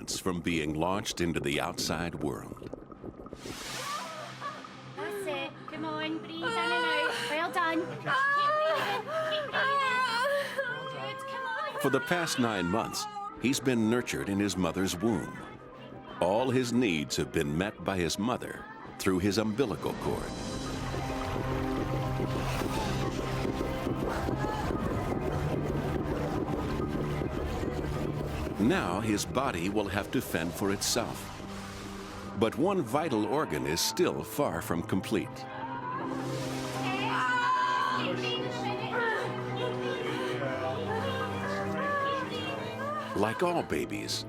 moments from being launched into the outside world. That's it. Come on, breathe in and out. Well done. Keep breathing. Keep breathing. Good, come on. For the past 9 months, he's been nurtured in his mother's womb. All his needs have been met by his mother through his umbilical cord. Now his body will have to fend for itself. But one vital organ is still far from complete. Like all babies,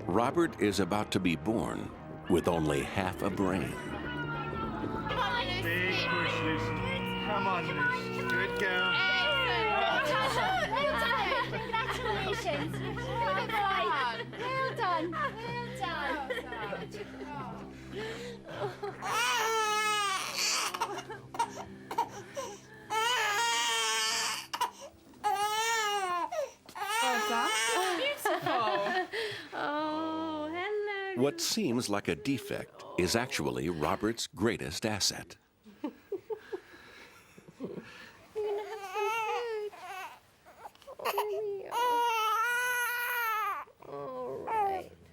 Robert is about to be born with only half a brain. Big push, Lucy. Come on, Lucy. Good girl. Congratulations. Good boy. Well done. Well done. Oh, hello. What seems like a defect is actually Robert's greatest asset.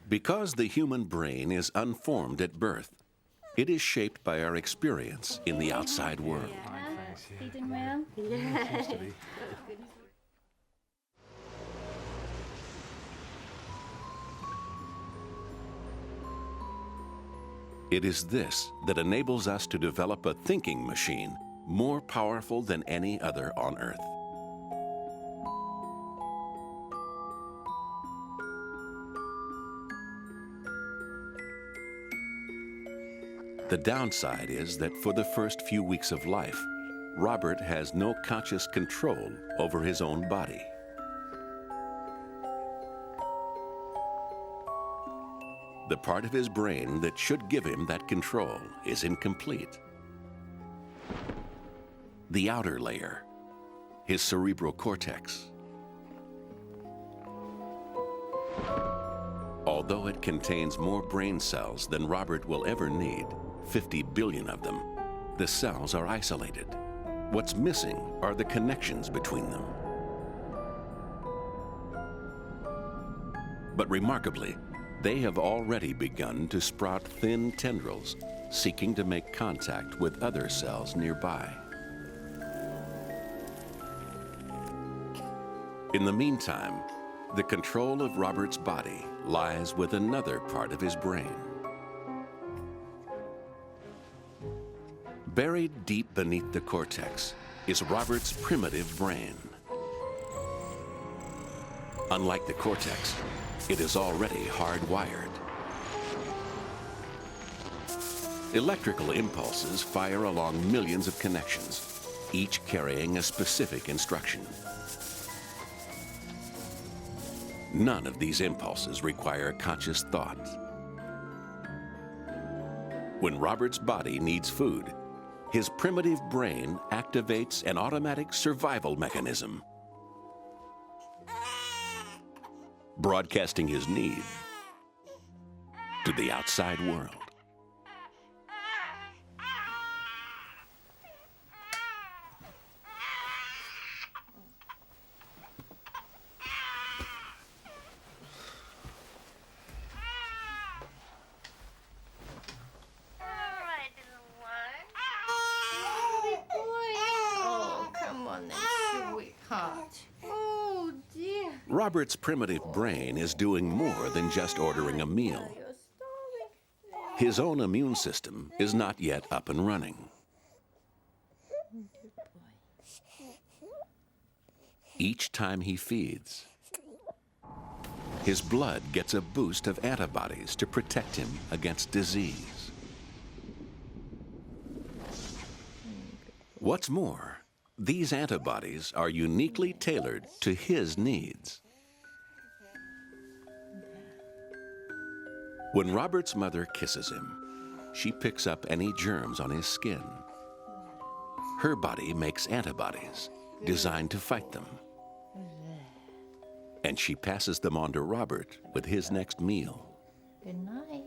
Because the human brain is unformed at birth, it is shaped by our experience in the outside world. Feeding well? It is this that enables us to develop a thinking machine more powerful than any other on Earth. The downside is that for the first few weeks of life, Robert has no conscious control over his own body. The part of his brain that should give him that control is incomplete. The outer layer, his cerebral cortex. Although it contains more brain cells than Robert will ever need, 50 billion of them, the cells are isolated. What's missing are the connections between them. But remarkably, they have already begun to sprout thin tendrils, seeking to make contact with other cells nearby. In the meantime, the control of Robert's body lies with another part of his brain. Buried deep beneath the cortex is Robert's primitive brain. Unlike the cortex, it is already hardwired. Electrical impulses fire along millions of connections, each carrying a specific instruction. None of these impulses require conscious thought. When Robert's body needs food, his primitive brain activates an automatic survival mechanism, broadcasting his need to the outside world. Robert's primitive brain is doing more than just ordering a meal. His own immune system is not yet up and running. Each time he feeds, his blood gets a boost of antibodies to protect him against disease. What's more, these antibodies are uniquely tailored to his needs. When Robert's mother kisses him, she picks up any germs on his skin. Her body makes antibodies designed to fight them. And she passes them on to Robert with his next meal. Good night.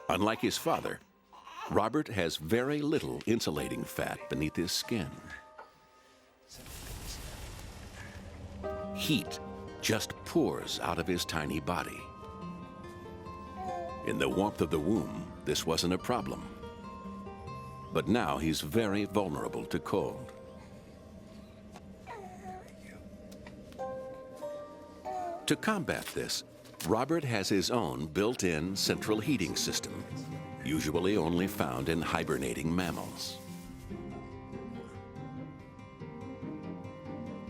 Unlike his father, Robert has very little insulating fat beneath his skin. Heat just pours out of his tiny body. In the warmth of the womb, this wasn't a problem. But now he's very vulnerable to cold. To combat this, Robert has his own built-in central heating system, usually only found in hibernating mammals.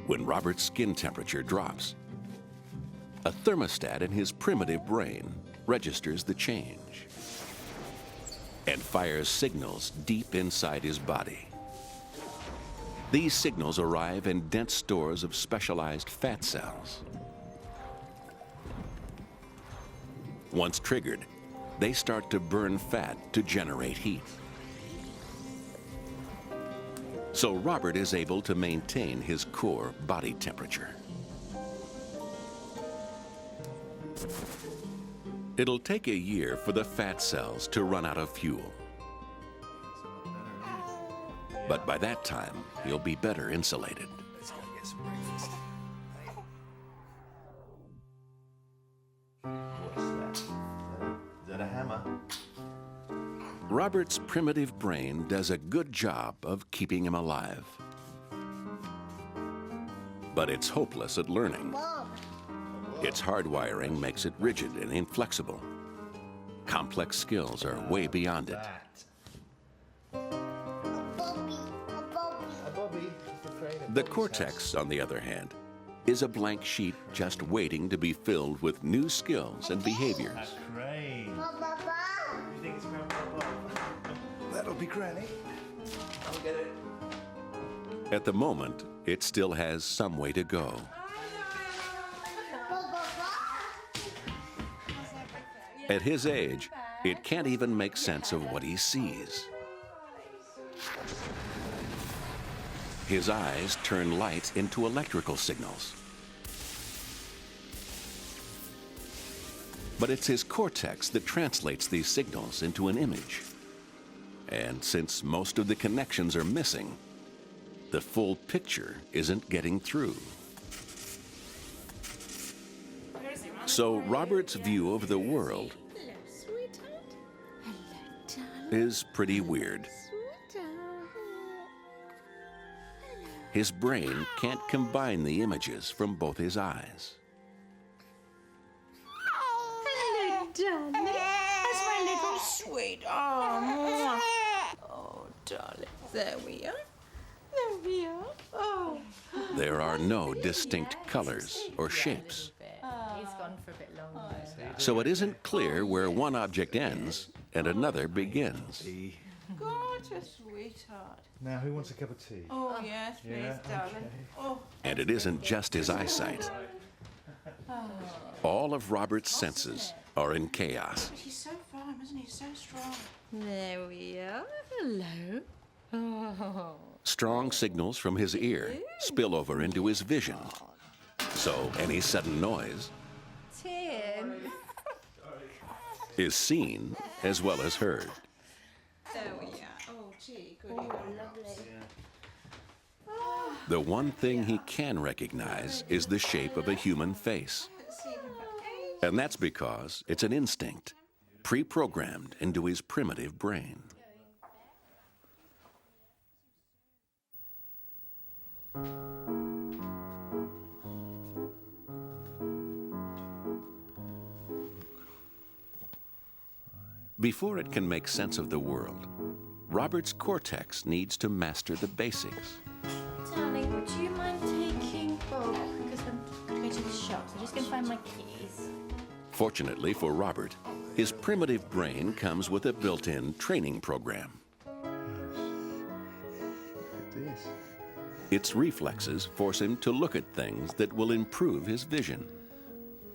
When Robert's skin temperature drops, a thermostat in his primitive brain registers the change and fires signals deep inside his body. These signals arrive in dense stores of specialized fat cells. Once triggered, they start to burn fat to generate heat. So Robert is able to maintain his core body temperature. It'll take a year for the fat cells to run out of fuel. But by that time, he'll be better insulated. Let's go get some breakfast. What's that? Is that a hammer? Robert's primitive brain does a good job of keeping him alive. But it's hopeless at learning. Its hardwiring makes it rigid and inflexible. Complex skills are way beyond it. The cortex, on the other hand, is a blank sheet just waiting to be filled with new skills and behaviors. That's great. You think it's Grandpa Bob? That'll be Granny. I'll get it. At the moment, it still has some way to go. At his age, it can't even make sense of what he sees. His eyes turn light into electrical signals. But it's his cortex that translates these signals into an image. And since most of the connections are missing, the full picture isn't getting through. So Robert's view of the world is pretty weird. His brain can't combine the images from both his eyes. Hello, darling. That's my little sweet arm. Oh, darling. There we are. There we are. Oh. There are no distinct colors or shapes. He's gone for a bit longer. So it isn't clear where one object ends and another begins. Gorgeous sweetheart. Now, who wants a cup of tea? Oh, yes, please, Yeah, darling. okay. Oh. And it isn't just his eyesight. All of Robert's senses are in chaos. He's so firm, isn't he? So strong. There we are. Hello. Oh. Strong signals from his ear spill over into his vision. So any sudden noise Tim. is seen as well as heard. There we are. Oh, gee, good. Oh, lovely. The one thing he can recognize is the shape of a human face. And that's because it's an instinct, pre-programmed into his primitive brain. Before it can make sense of the world, Robert's cortex needs to master the basics. Darling, would you mind taking Bob? Because I'm going to the shop, so I'm just going to find my keys. Fortunately for Robert, his primitive brain comes with a built-in training program. Look at this. Its reflexes force him to look at things that will improve his vision,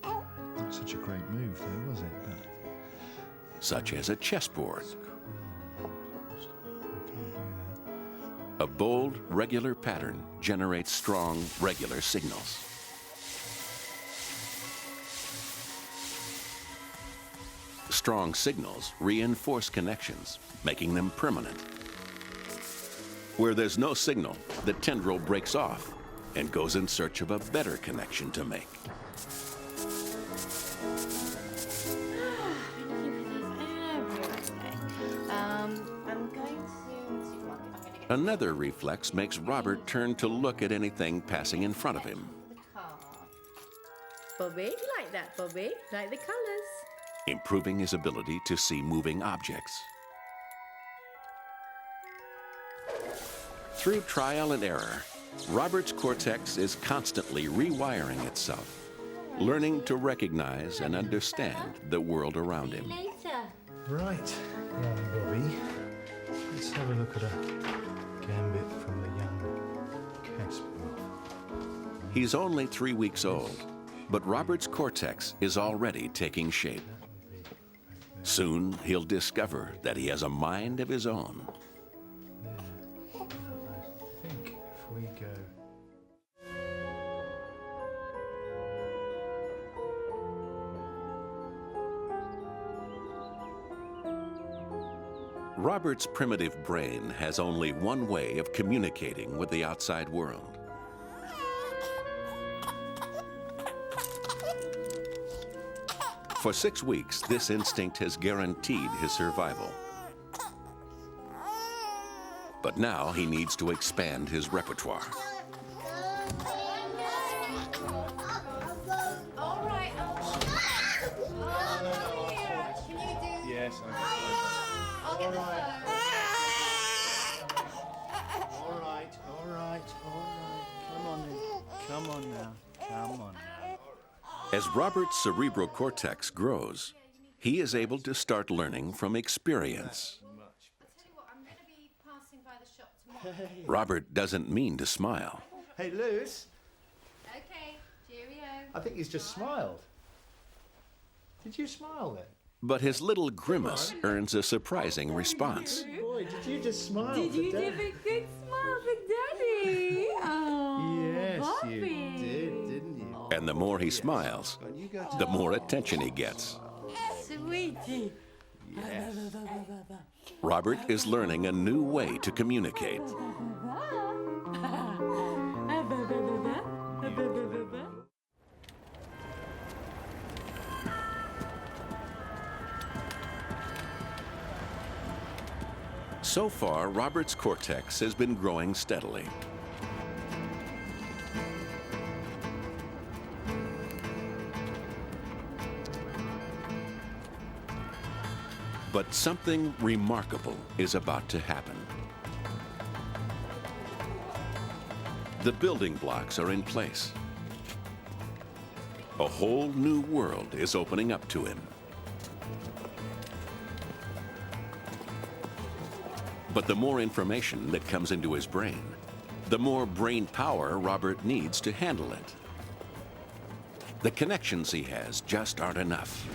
Not such a great move, though, was it? such as a chessboard. I can't do A bold, regular pattern generates strong, regular signals. Strong signals reinforce connections, making them permanent. Where there's no signal, the tendril breaks off and goes in search of a better connection to make. Another reflex makes Robert turn to look at anything passing in front of him. Bobby, you like that, Bobby? Like the colours? Improving his ability to see moving objects. Through trial and error, Robert's cortex is constantly rewiring itself, learning to recognize and understand the world around him. Right, young Bobby. Let's have a look at a gambit from the young Casper. He's only 3 weeks old, but Robert's cortex is already taking shape. Soon, he'll discover that he has a mind of his own. I think if we go... Robert's primitive brain has only one way of communicating with the outside world. For 6 weeks, this instinct has guaranteed his survival. But now he needs to expand his repertoire. Yes, I'll get the phone. All right. Come on then. Come on now. As Robert's cerebral cortex grows, he is able to start learning from experience. I'll tell you what, I'm going to be passing by the shop tomorrow. Robert doesn't mean to smile. Hey, Lewis. Okay, cheerio. I think he's just smiled. Did you smile then? But his little grimace earns a surprising response. Boy, did you just smile? Did you give a good smile for Daddy? Oh, Yes, Bobby. you did, didn't you? And the more he smiles, the more attention he gets. Sweetie. Robert is learning a new way to communicate. So far, Robert's cortex has been growing steadily. But something remarkable is about to happen. The building blocks are in place. A whole new world is opening up to him. But the more information that comes into his brain, the more brain power Robert needs to handle it. The connections he has just aren't enough.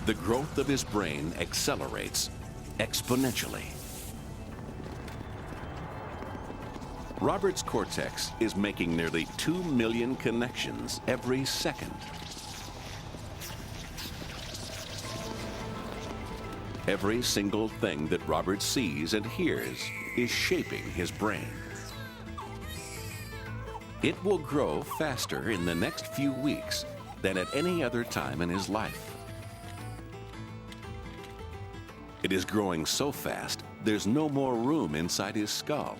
The growth of his brain accelerates exponentially. Robert's cortex is making nearly 2 million connections every second. Every single thing that Robert sees and hears is shaping his brain. It will grow faster in the next few weeks than at any other time in his life. It is growing so fast, there's no more room inside his skull.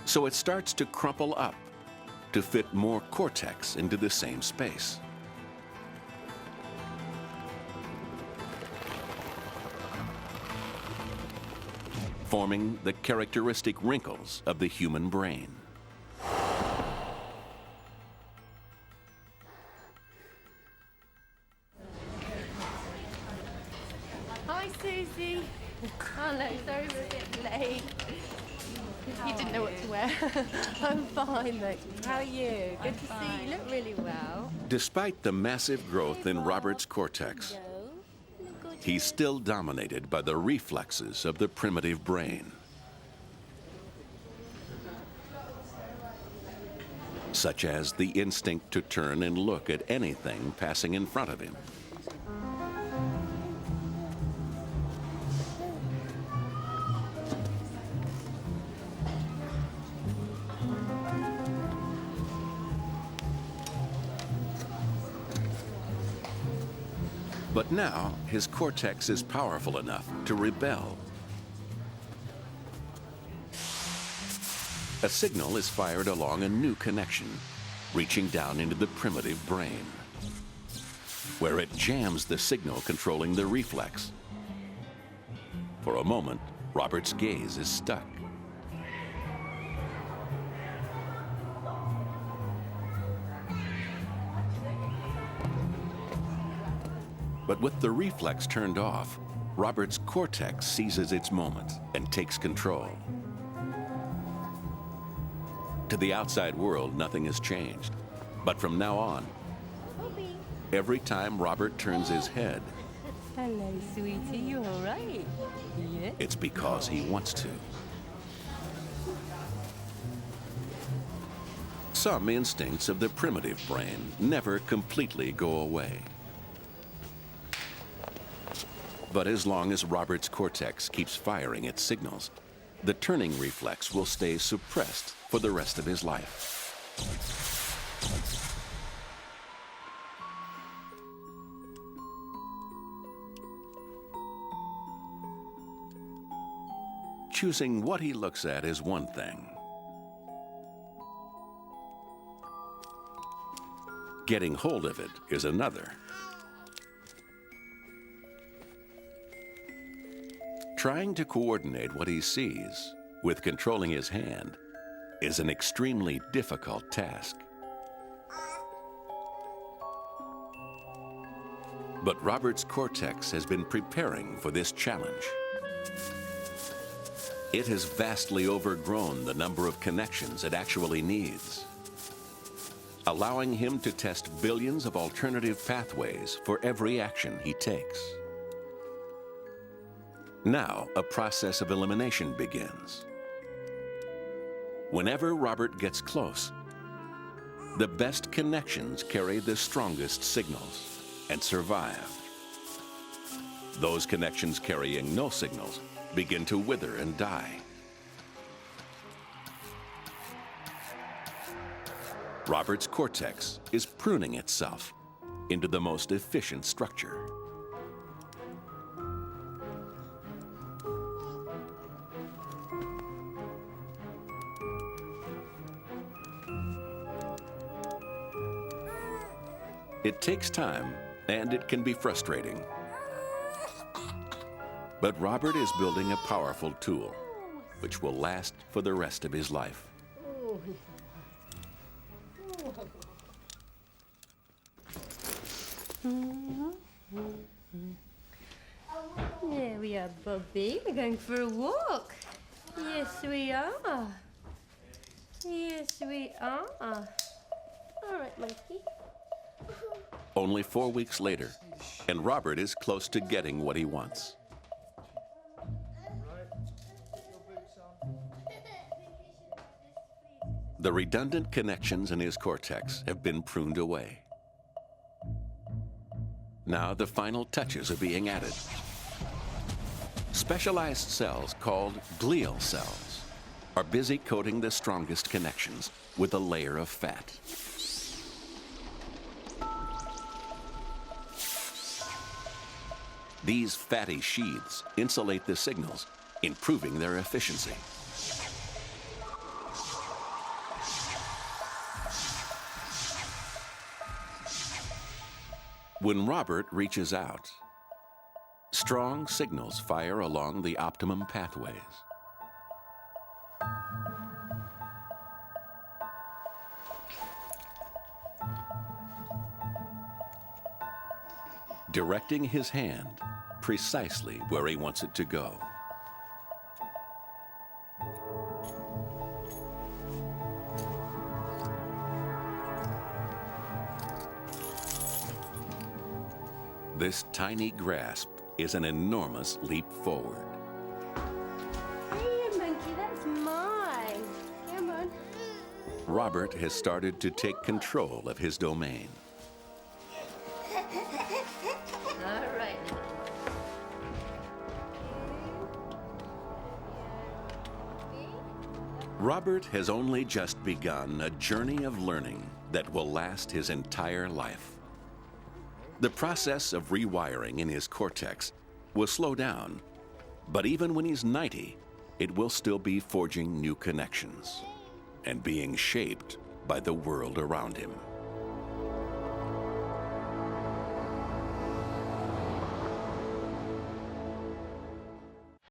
So it starts to crumple up to fit more cortex into the same space. Forming the characteristic wrinkles of the human brain. Hi, Susie. Oh, no, sorry we're a bit late. You didn't know what to wear. I'm fine, though. How are you? Good to see you. You look really well. Despite the massive growth in Robert's cortex, he's still dominated by the reflexes of the primitive brain. such as the instinct to turn and look at anything passing in front of him. But now, his cortex is powerful enough to rebel. A signal is fired along a new connection, reaching down into the primitive brain, where it jams the signal controlling the reflex. For a moment, Robert's gaze is stuck. But with the reflex turned off, Robert's cortex seizes its moment and takes control. To the outside world, nothing has changed. But from now on, every time Robert turns his head, Hello, sweetie, you all right? Yeah? it's because he wants to. Some instincts of the primitive brain never completely go away. But as long as Robert's cortex keeps firing its signals, the turning reflex will stay suppressed for the rest of his life. Choosing what he looks at is one thing. Getting hold of it is another. Trying to coordinate what he sees with controlling his hand is an extremely difficult task. But Robert's cortex has been preparing for this challenge. It has vastly overgrown the number of connections it actually needs, allowing him to test billions of alternative pathways for every action he takes. Now, a process of elimination begins. Whenever Robert gets close, the best connections carry the strongest signals and survive. Those connections carrying no signals begin to wither and die. Robert's cortex is pruning itself into the most efficient structure. It takes time, and it can be frustrating. But Robert is building a powerful tool, which will last for the rest of his life. There we are, Bobby. We're going for a walk. Yes, we are. Yes, we are. All right, monkey. Only 4 weeks later, and Robert is close to getting what he wants. The redundant connections in his cortex have been pruned away. Now the final touches are being added. Specialized cells called glial cells are busy coating the strongest connections with a layer of fat. These fatty sheaths insulate the signals, improving their efficiency. When Robert reaches out, strong signals fire along the optimum pathways. Directing his hand precisely where he wants it to go. This tiny grasp is an enormous leap forward. Hey, monkey, that's mine. Come on. Robert has started to take control of his domain. All right, little Robert has only just begun a journey of learning that will last his entire life. The process of rewiring in his cortex will slow down, but even when he's 90, it will still be forging new connections and being shaped by the world around him.